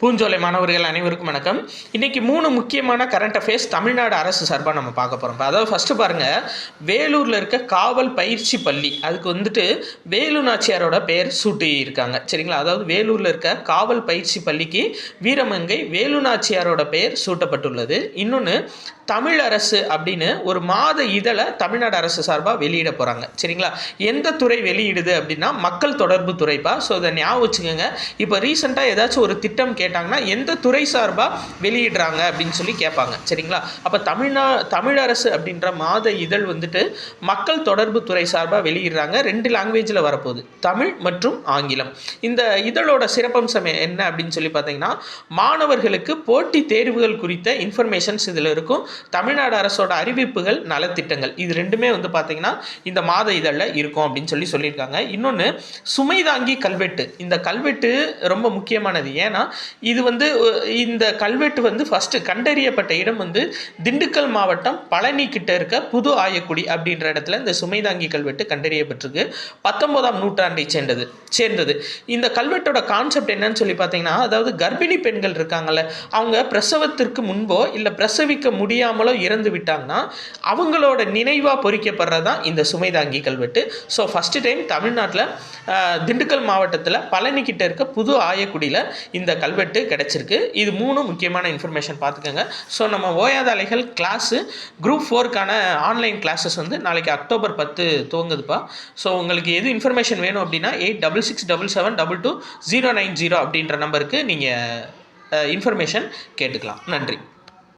பூஞ்சோலை மாணவர்கள் அனைவருக்கும் வணக்கம். இன்றைக்கி 3 முக்கியமான கரண்ட் அஃபேர்ஸ் தமிழ்நாடு அரசு சார்பாக நம்ம பார்க்க போகிறோம். அதாவது ஃபஸ்ட்டு பாருங்கள், வேலூரில் இருக்க காவல் பயிற்சி பள்ளி அதுக்கு வந்துட்டு வேலு நாச்சியாரோட பெயர் சூட்டி இருக்காங்க. சரிங்களா? அதாவது வேலூரில் இருக்க காவல் பயிற்சி பள்ளிக்கு வீரமங்கை வேலு நாச்சியாரோட பெயர் சூட்டப்பட்டுள்ளது. இன்னொன்று, தமிழ் அரசு அப்படின்னு ஒரு மாத இதழை தமிழ்நாடு அரசு சார்பாக வெளியிட போகிறாங்க. சரிங்களா? எந்த துறை வெளியிடுது அப்படின்னா மக்கள் தொடர்பு துறைப்பா. ஸோ இதை ஞாபகம் வச்சுக்கோங்க. இப்போ ரீசெண்டாக ஏதாச்சும் ஒரு திட்டம் கேட்டாங்கன்னா எந்த துறை சார்பாக வெளியிடுறாங்க அப்படின்னு சொல்லி கேட்பாங்க. சரிங்களா? அப்போ தமிழ் அரசு அப்படின்ற மாத இதழ் வந்துட்டு மக்கள் தொடர்பு துறை சார்பாக வெளியிடுறாங்க. 2 லாங்குவேஜில் வரப்போகுது, தமிழ் மற்றும் ஆங்கிலம். இந்த இதழோட சிறப்பம்சம் என்ன அப்படின்னு சொல்லி பார்த்தீங்கன்னா, மாணவர்களுக்கு போட்டி தேர்வுகள் குறித்த இன்ஃபர்மேஷன்ஸ் இதில் இருக்கும். தமிழ்நாடு அரசோட அறிவிப்புகள், நலத்திட்டங்கள் இது 2மே வந்து பார்த்தீங்கன்னா இந்த மாத இதழில் இருக்கும் அப்படின்னு சொல்லியிருக்காங்க. இன்னொன்று, சுமைதாங்கி கல்வெட்டு. இந்த கல்வெட்டு ரொம்ப முக்கியமானது. ஏன்னா இது வந்து இந்த கல்வெட்டு வந்து ஃபஸ்ட்டு கண்டறியப்பட்ட இடம் வந்து திண்டுக்கல் மாவட்டம் பழனி கிட்ட இருக்க புது ஆயக்குடி அப்படின்ற இடத்துல இந்த சுமைதாங்கி கல்வெட்டு கண்டறியப்பட்டிருக்கு. 19ஆம் நூற்றாண்டை சேர்ந்தது. இந்த கல்வெட்டோட கான்செப்ட் என்னன்னு சொல்லி பார்த்தீங்கன்னா, அதாவது கர்ப்பிணி பெண்கள் இருக்காங்கல்ல, அவங்க பிரசவத்திற்கு முன்போ இல்லை பிரசவிக்க முடியாமலோ இறந்து விட்டாங்கன்னா அவங்களோட நினைவாக பொறிக்கப்படுறது தான் இந்த சுமைதாங்கி கல்வெட்டு. ஸோ ஃபஸ்ட்டு டைம் தமிழ்நாட்டில் திண்டுக்கல் மாவட்டத்தில் பழனி கிட்ட இருக்க புது ஆயக்குடியில் இந்த கல்வெட்டு கிடச்சிருக்கு. இது 3 முக்கியமான இன்ஃபர்மேஷன் பார்த்துக்கோங்க. ஸோ நம்ம ஓயாத அலைகள் கிளாஸு குரூப் 4க்கான ஆன்லைன் கிளாஸஸ் வந்து நாளைக்கு அக்டோபர் 10 துவங்குதுப்பா. ஸோ உங்களுக்கு எது இன்ஃபர்மேஷன் வேணும் அப்படின்னா 8667722090 அப்படின்ற நம்பருக்கு நீங்கள் இன்ஃபர்மேஷன் கேட்டுக்கலாம். நன்றி.